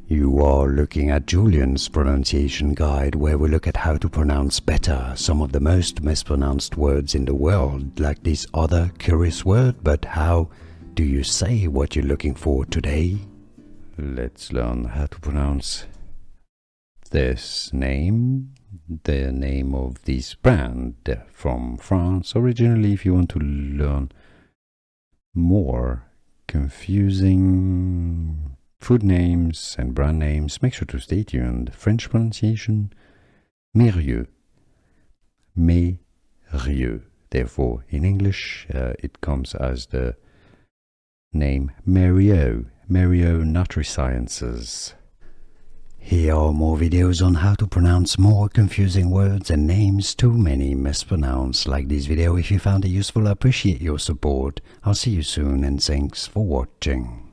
You are looking at Julian's pronunciation guide, where we look at how to pronounce better some of the most mispronounced words in the world, like this other curious word. But how do you say what you're looking for today? Let's learn how to pronounce this name, the name of this brand from France originally. If you want to learn more confusing food names and brand names, make sure to stay tuned. French pronunciation, Mérieux. Mérieux. Therefore, in English, it comes as the name Mérieux. Mérieux Nutri-Sciences. Here are more videos on how to pronounce more confusing words and names too many mispronounced. Like this video if you found it useful. I appreciate your support. I'll see you soon and thanks for watching.